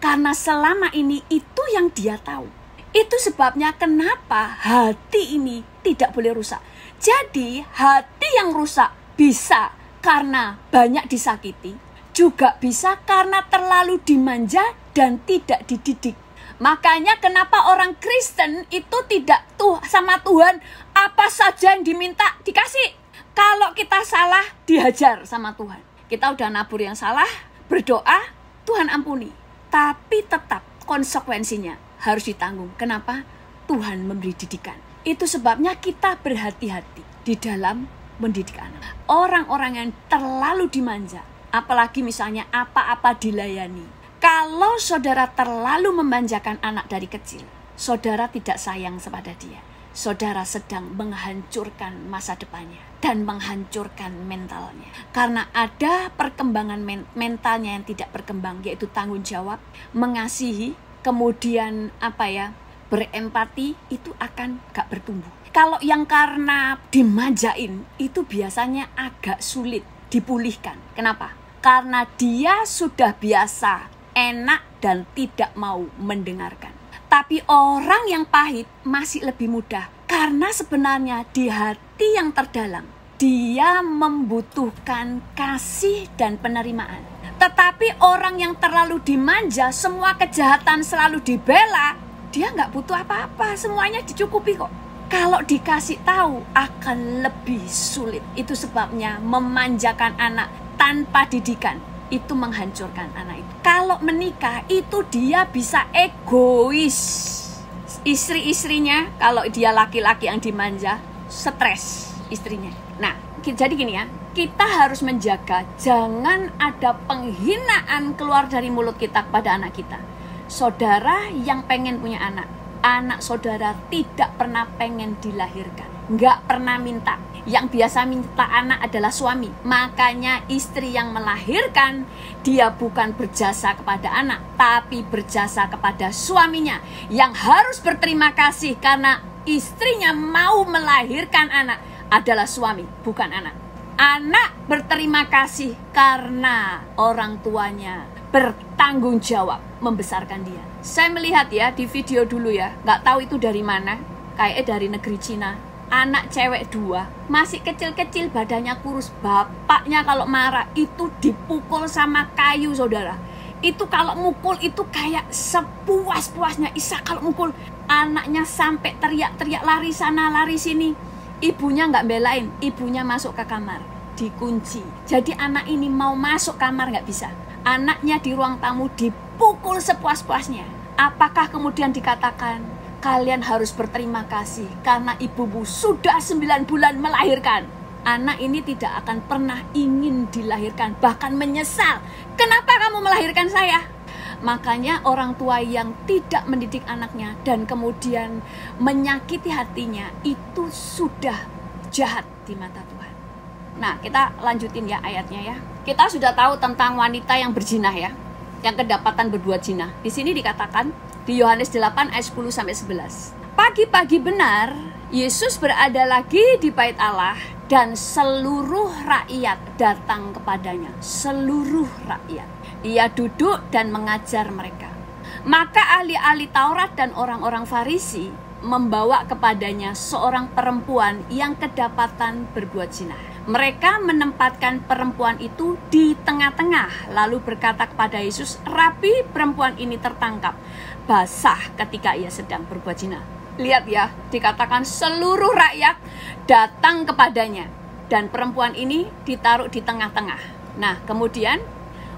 Karena selama ini itu yang dia tahu. Itu sebabnya kenapa hati ini tidak boleh rusak. Jadi hati yang rusak bisa karena banyak disakiti, juga bisa karena terlalu dimanja dan tidak dididik. Makanya kenapa orang Kristen itu tidak sama Tuhan apa saja yang diminta dikasih. Kalau kita salah dihajar sama Tuhan. Kita udah nabur yang salah, berdoa, Tuhan ampuni. Tapi tetap konsekuensinya harus ditanggung. Kenapa? Tuhan memberi didikan. Itu sebabnya kita berhati-hati di dalam mendidik anak. Orang-orang yang terlalu dimanja, apalagi misalnya apa-apa dilayani. Kalau saudara terlalu memanjakan anak dari kecil, saudara tidak sayang kepada dia. Saudara sedang menghancurkan masa depannya dan menghancurkan mentalnya. Karena ada perkembangan mentalnya yang tidak berkembang, yaitu tanggung jawab, mengasihi, kemudian berempati, itu akan gak bertumbuh. Kalau yang karena dimanjain, itu biasanya agak sulit dipulihkan. Kenapa? Karena dia sudah biasa enak dan tidak mau mendengarkan. Tapi orang yang pahit masih lebih mudah. Karena sebenarnya di hati yang terdalam, dia membutuhkan kasih dan penerimaan. Tetapi orang yang terlalu dimanja, semua kejahatan selalu dibela, dia nggak butuh apa-apa, semuanya dicukupi kok. Kalau dikasih tahu akan lebih sulit. Itu sebabnya memanjakan anak tanpa didikan itu menghancurkan anak itu. Kalau menikah itu dia bisa egois. Istri-istrinya, kalau dia laki-laki yang dimanja, stres istrinya. Nah, jadi gini ya, kita harus menjaga jangan ada penghinaan keluar dari mulut kita kepada anak kita. Saudara yang pengen punya anak saudara tidak pernah pengen dilahirkan, nggak pernah minta. Yang biasa minta anak adalah suami. Makanya istri yang melahirkan, dia bukan berjasa kepada anak, tapi berjasa kepada suaminya, yang harus berterima kasih karena istrinya mau melahirkan anak. Adalah suami, bukan anak. Anak berterima kasih karena orang tuanya bertanggung jawab membesarkan dia. Saya melihat ya di video dulu ya, nggak tahu itu dari mana, kayaknya dari negeri Cina. Anak cewek 2, masih kecil-kecil, badannya kurus. Bapaknya kalau marah itu dipukul sama kayu, saudara. Itu kalau mukul itu kayak sepuas-puasnya. Isa kalau mukul anaknya sampai teriak-teriak, lari sana lari sini. Ibunya nggak belain, ibunya masuk ke kamar, dikunci. Jadi anak ini mau masuk kamar nggak bisa. Anaknya di ruang tamu dipukul sepuas-puasnya. Apakah kemudian dikatakan, kalian harus berterima kasih karena ibumu sudah 9 bulan melahirkan? Anak ini tidak akan pernah ingin dilahirkan, bahkan menyesal. Kenapa kamu melahirkan saya? Makanya orang tua yang tidak mendidik anaknya dan kemudian menyakiti hatinya, itu sudah jahat di mata Tuhan. Nah, kita lanjutin ya ayatnya ya. Kita sudah tahu tentang wanita yang berzina ya, yang kedapatan berbuat zina. Di sini dikatakan di Yohanes 8 ayat 10-11. Pagi-pagi benar, Yesus berada lagi di bait Allah dan seluruh rakyat datang kepadanya. Seluruh rakyat. Ia duduk dan mengajar mereka. Maka ahli-ahli Taurat dan orang-orang Farisi membawa kepadanya seorang perempuan yang kedapatan berbuat zina. Mereka menempatkan perempuan itu di tengah-tengah, lalu berkata kepada Yesus, "Rabi, perempuan ini tertangkap basah ketika ia sedang berbuat zina." Lihat ya, dikatakan seluruh rakyat datang kepadanya, dan perempuan ini ditaruh di tengah-tengah. Nah, kemudian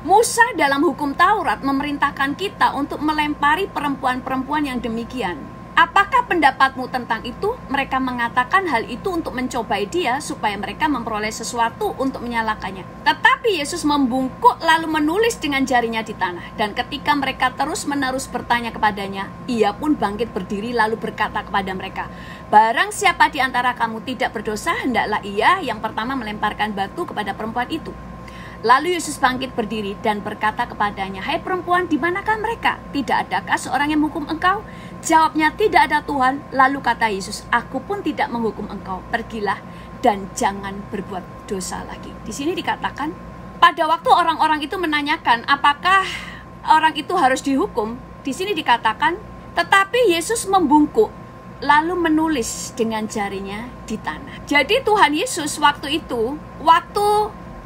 Musa dalam hukum Taurat memerintahkan kita untuk melempari perempuan-perempuan yang demikian. Apakah pendapatmu tentang itu? Mereka mengatakan hal itu untuk mencobai dia supaya mereka memperoleh sesuatu untuk menyalahkannya. Tetapi Yesus membungkuk lalu menulis dengan jarinya di tanah. Dan ketika mereka terus-menerus bertanya kepadanya, ia pun bangkit berdiri lalu berkata kepada mereka, "Barang siapa di antara kamu tidak berdosa, hendaklah ia yang pertama melemparkan batu kepada perempuan itu." Lalu Yesus bangkit berdiri dan berkata kepadanya, "Hai perempuan, di manakah mereka? Tidak adakah seorang yang menghukum engkau?" Jawabnya, "Tidak ada Tuhan." Lalu kata Yesus, "Aku pun tidak menghukum engkau. Pergilah dan jangan berbuat dosa lagi." Di sini dikatakan, pada waktu orang-orang itu menanyakan apakah orang itu harus dihukum, di sini dikatakan, tetapi Yesus membungkuk lalu menulis dengan jarinya di tanah. Jadi Tuhan Yesus waktu itu, waktu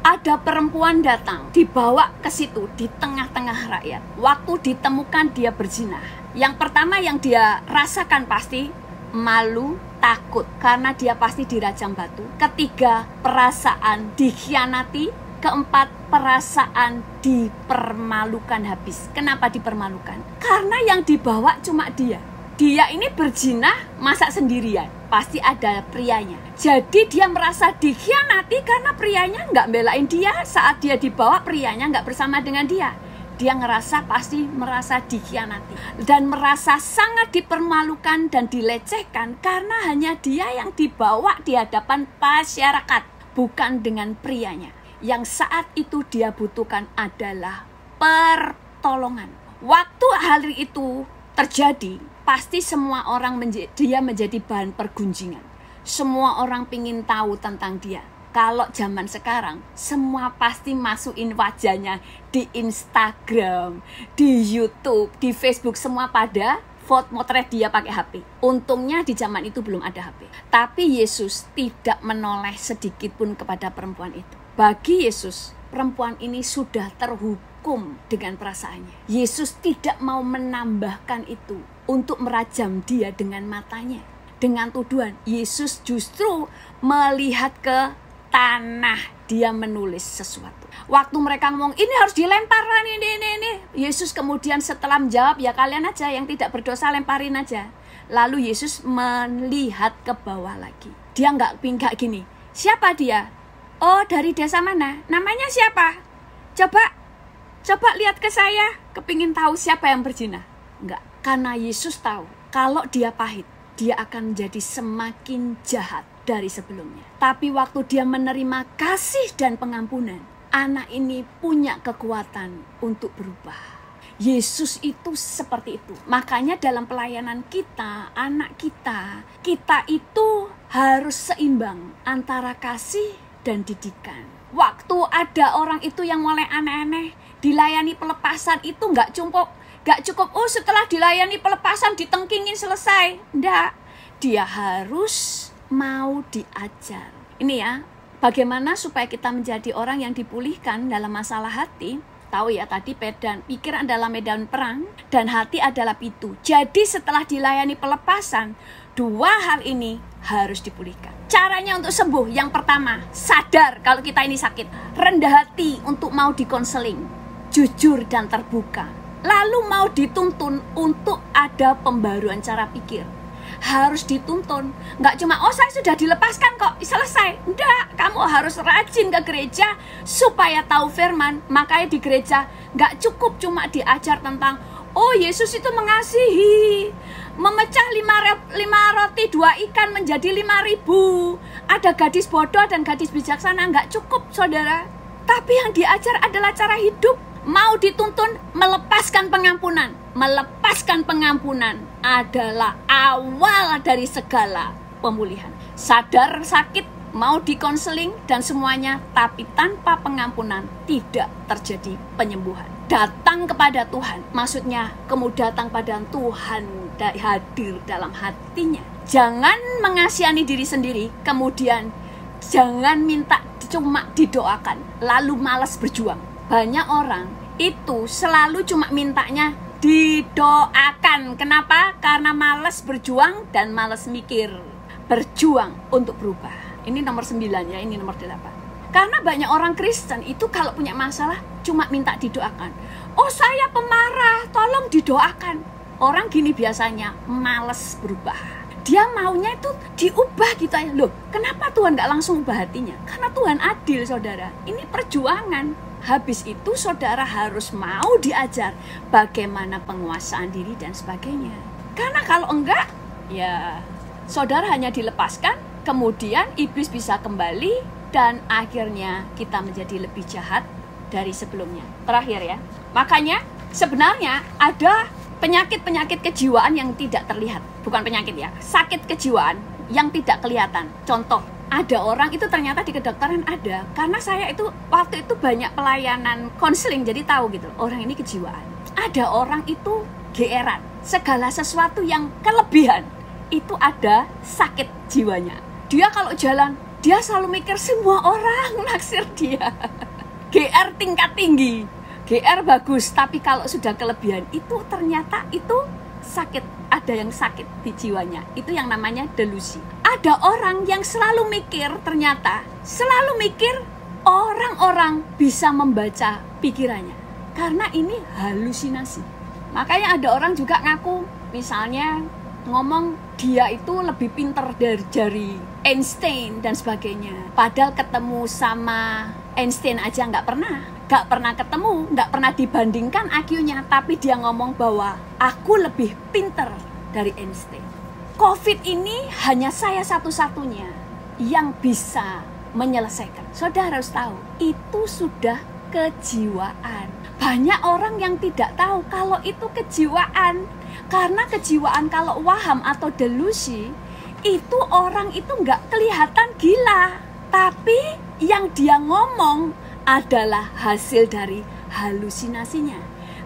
ada perempuan datang, dibawa ke situ di tengah-tengah rakyat. Waktu ditemukan dia berzina, Yang pertama yang dia rasakan pasti malu, takut, karena dia pasti dirajam batu. Ketiga, perasaan dikhianati. Keempat, perasaan dipermalukan habis. Kenapa dipermalukan? Karena yang dibawa cuma dia. Dia ini berzina, masa sendirian? Pasti ada prianya. Jadi dia merasa dikhianati karena prianya nggak belain dia. Saat dia dibawa, prianya nggak bersama dengan dia. Dia pasti merasa dikhianati. Dan merasa sangat dipermalukan dan dilecehkan karena hanya dia yang dibawa di hadapan masyarakat. Bukan dengan prianya. Yang saat itu dia butuhkan adalah pertolongan. Waktu hari itu terjadi, pasti semua orang dia menjadi bahan pergunjingan. Semua orang pingin tahu tentang dia. Kalau zaman sekarang, semua pasti masukin wajahnya di Instagram, di YouTube, di Facebook, semua pada foto motret dia pakai HP. Untungnya di zaman itu belum ada HP. Tapi Yesus tidak menoleh sedikit pun kepada perempuan itu. Bagi Yesus, perempuan ini sudah terhukum dengan perasaannya. Yesus tidak mau menambahkan itu untuk merajam dia dengan matanya. Dengan tuduhan, Yesus justru melihat ke tanah. Dia menulis sesuatu. Waktu mereka ngomong, ini harus dilempar, ini. Yesus kemudian setelah menjawab, ya kalian aja yang tidak berdosa lemparin aja. Lalu Yesus melihat ke bawah lagi. Dia nggak gini, siapa dia? Oh, dari desa mana? Namanya siapa? Coba lihat ke saya. Kepingin tahu siapa yang berzina? Enggak, karena Yesus tahu kalau dia pahit, dia akan menjadi semakin jahat dari sebelumnya. Tapi waktu dia menerima kasih dan pengampunan, anak ini punya kekuatan untuk berubah. Yesus itu seperti itu. Makanya dalam pelayanan kita, anak kita itu harus seimbang antara kasih dan didikan. Waktu ada orang itu yang mulai aneh-aneh, dilayani pelepasan itu nggak cukup. Oh, setelah dilayani pelepasan ditengkingin selesai. Nggak, dia harus mau diajar. Ini ya, bagaimana supaya kita menjadi orang yang dipulihkan dalam masalah hati. Tahu ya, tadi pikiran adalah medan perang dan hati adalah pitu. Jadi setelah dilayani pelepasan, dua hal ini harus dipulihkan. Caranya untuk sembuh, yang pertama, sadar kalau kita ini sakit. Rendah hati untuk mau dikonseling, jujur dan terbuka. Lalu mau dituntun untuk ada pembaruan cara pikir. Harus dituntun. Nggak cuma, oh saya sudah dilepaskan kok, selesai. Enggak, kamu harus rajin ke gereja supaya tahu firman. Makanya di gereja nggak cukup cuma diajar tentang, oh Yesus itu mengasihi, memecah 5 roti 2 ikan menjadi 5.000. Ada gadis bodoh dan gadis bijaksana. Nggak cukup saudara. Tapi yang diajar adalah cara hidup. Mau dituntun, melepaskan pengampunan. Melepaskan pengampunan adalah awal dari segala pemulihan. Sadar sakit, mau dikonseling dan semuanya, tapi tanpa pengampunan tidak terjadi penyembuhan. Datang kepada Tuhan, maksudnya kamu datang pada Tuhan hadir dalam hatinya. Jangan mengasihani diri sendiri, kemudian jangan minta cuma didoakan, lalu malas berjuang. Banyak orang itu selalu cuma mintanya didoakan. Kenapa? Karena malas berjuang dan malas mikir. Berjuang untuk berubah. Ini nomor 9 ya, ini nomor 8. Karena banyak orang Kristen itu kalau punya masalah cuma minta didoakan. Oh saya pemarah, tolong didoakan. Orang gini biasanya malas berubah. Dia maunya itu diubah gitu ya. Loh, kenapa Tuhan gak langsung ubah hatinya? Karena Tuhan adil saudara. Ini perjuangan. Habis itu saudara harus mau diajar bagaimana penguasaan diri dan sebagainya. Karena kalau enggak, ya saudara hanya dilepaskan, kemudian iblis bisa kembali dan akhirnya kita menjadi lebih jahat dari sebelumnya. Terakhir ya, makanya sebenarnya ada penyakit-penyakit kejiwaan yang tidak terlihat. Bukan penyakit ya, sakit kejiwaan yang tidak kelihatan. Contoh, ada orang itu ternyata di kedokteran ada. Karena saya itu waktu itu banyak pelayanan konseling, jadi tahu gitu, orang ini kejiwaan. Ada orang itu geeran, segala sesuatu yang kelebihan itu ada sakit jiwanya. Dia kalau jalan, dia selalu mikir semua orang naksir dia. GR tingkat tinggi, GR bagus, tapi kalau sudah kelebihan itu ternyata itu ada yang sakit di jiwanya. Itu yang namanya delusi. Ada orang yang selalu mikir, ternyata selalu mikir orang-orang bisa membaca pikirannya. Karena ini halusinasi. Makanya ada orang juga ngaku, misalnya ngomong dia itu lebih pinter dari Einstein dan sebagainya. Padahal ketemu sama Einstein aja nggak pernah ketemu, nggak pernah dibandingkan IQ-nya, tapi dia ngomong bahwa aku lebih pinter dari Einstein. COVID ini hanya saya satu-satunya yang bisa menyelesaikan. Saudara harus tahu, itu sudah kejiwaan. Banyak orang yang tidak tahu kalau itu kejiwaan. Karena kejiwaan kalau waham atau delusi, itu orang itu nggak kelihatan gila. Tapi yang dia ngomong adalah hasil dari halusinasinya.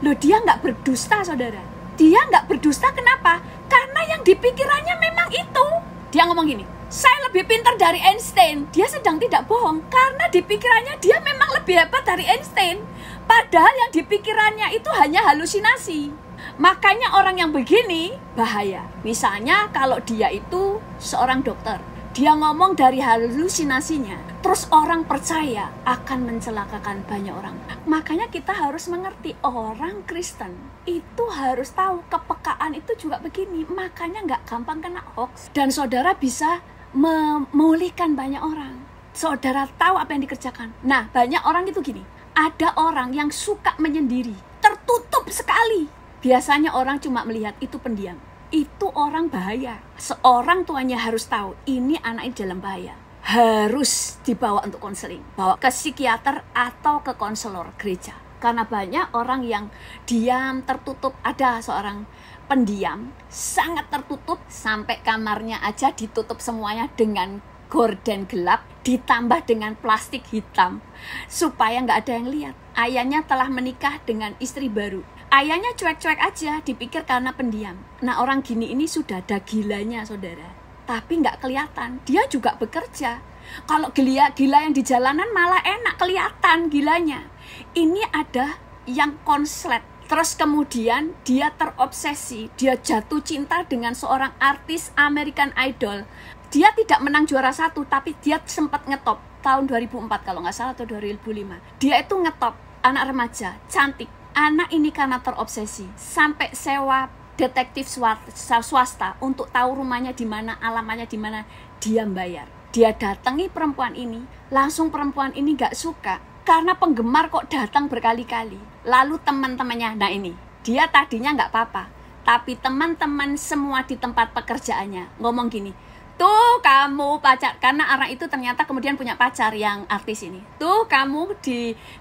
Loh, dia nggak berdusta, saudara. Dia nggak berdusta, kenapa? Karena yang dipikirannya memang itu. Dia ngomong gini, saya lebih pintar dari Einstein. Dia sedang tidak bohong, karena di pikirannya dia memang lebih hebat dari Einstein. Padahal yang di pikirannya itu hanya halusinasi. Makanya orang yang begini bahaya. Misalnya kalau dia itu seorang dokter, dia ngomong dari halusinasinya, terus orang percaya, akan mencelakakan banyak orang. Makanya kita harus mengerti, orang Kristen itu harus tahu kepekaan itu juga begini. Makanya nggak gampang kena hoax. Dan saudara bisa memulihkan banyak orang. Saudara tahu apa yang dikerjakan. Nah, banyak orang itu gini, ada orang yang suka menyendiri, tertutup sekali. Biasanya orang cuma melihat, itu pendiam. Itu orang bahaya. Seorang tuanya harus tahu, ini anak ini dalam bahaya. Harus dibawa untuk konseling. Bawa ke psikiater atau ke konselor gereja. Karena banyak orang yang diam, tertutup. Ada seorang pendiam, sangat tertutup. Sampai kamarnya aja ditutup semuanya dengan gorden gelap. Ditambah dengan plastik hitam. Supaya nggak ada yang lihat. Ayahnya telah menikah dengan istri baru. Ayahnya cuek-cuek aja, dipikir karena pendiam. Nah, orang gini ini sudah ada gilanya, saudara. Tapi nggak kelihatan, dia juga bekerja. Kalau gila yang di jalanan malah enak kelihatan gilanya. Ini ada yang konslet. Terus kemudian dia terobsesi, dia jatuh cinta dengan seorang artis American Idol. Dia tidak menang juara 1, tapi dia sempat ngetop tahun 2004 kalau nggak salah, atau 2005. Dia itu ngetop, anak remaja, cantik. Anak ini karena terobsesi sampai sewa detektif swasta untuk tahu rumahnya di mana, alamatnya di mana, dia bayar. Dia datangi perempuan ini, langsung perempuan ini gak suka karena penggemar kok datang berkali-kali. Lalu teman-temannya, nah ini, dia tadinya gak apa-apa, tapi teman-teman semua di tempat pekerjaannya ngomong gini, tuh kamu pacar, karena anak itu ternyata kemudian punya pacar yang artis ini. Tuh kamu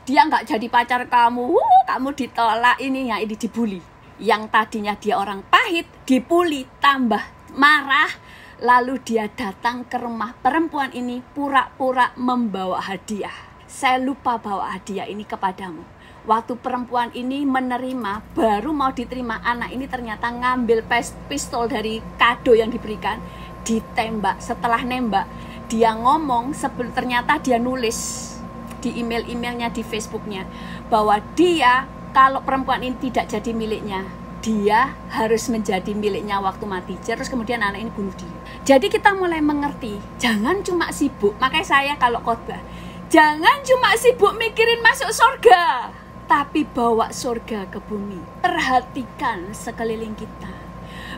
dia nggak jadi pacar kamu, kamu ditolak ini, ya ini dibully. Yang tadinya dia orang pahit, dibully, tambah marah. Lalu dia datang ke rumah perempuan ini pura-pura membawa hadiah. Saya lupa bawa hadiah ini kepadamu. Waktu perempuan ini menerima, baru mau diterima, anak ini ternyata ngambil pistol dari kado yang diberikan, ditembak. Setelah nembak, dia ngomong, ternyata dia nulis di emailnya, di Facebooknya, bahwa dia, kalau perempuan ini tidak jadi miliknya, dia harus menjadi miliknya waktu mati. Terus kemudian anak ini bunuh diri. Jadi kita mulai mengerti, jangan cuma sibuk, makanya saya kalau khotbah, jangan cuma sibuk mikirin masuk surga, tapi bawa surga ke bumi. Perhatikan sekeliling kita.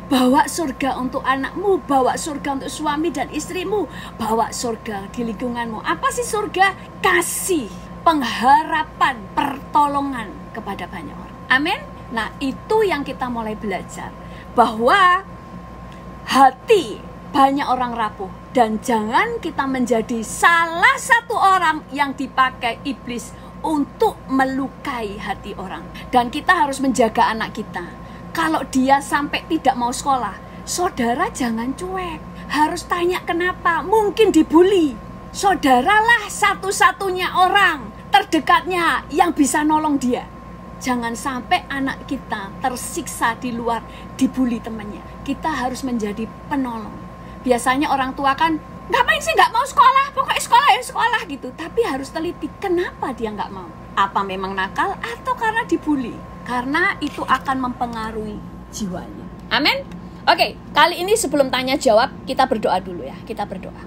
Bawa surga untuk anakmu, bawa surga untuk suami dan istrimu, bawa surga di lingkunganmu. Apa sih surga? Kasih, pengharapan, pertolongan kepada banyak orang. Amin. Nah, itu yang kita mulai belajar, bahwa hati banyak orang rapuh, dan jangan kita menjadi salah satu orang yang dipakai iblis untuk melukai hati orang. Dan kita harus menjaga anak kita. Kalau dia sampai tidak mau sekolah, saudara jangan cuek. Harus tanya kenapa, mungkin dibully. Saudaralah satu-satunya orang terdekatnya yang bisa nolong dia. Jangan sampai anak kita tersiksa di luar, dibully temannya. Kita harus menjadi penolong. Biasanya orang tua kan, ngapain sih nggak mau sekolah, pokoknya sekolah ya sekolah gitu. Tapi harus teliti, kenapa dia nggak mau? Apa memang nakal atau karena dibully? Karena itu akan mempengaruhi jiwanya. Amin. Oke, kali ini sebelum tanya jawab, kita berdoa dulu ya. Kita berdoa.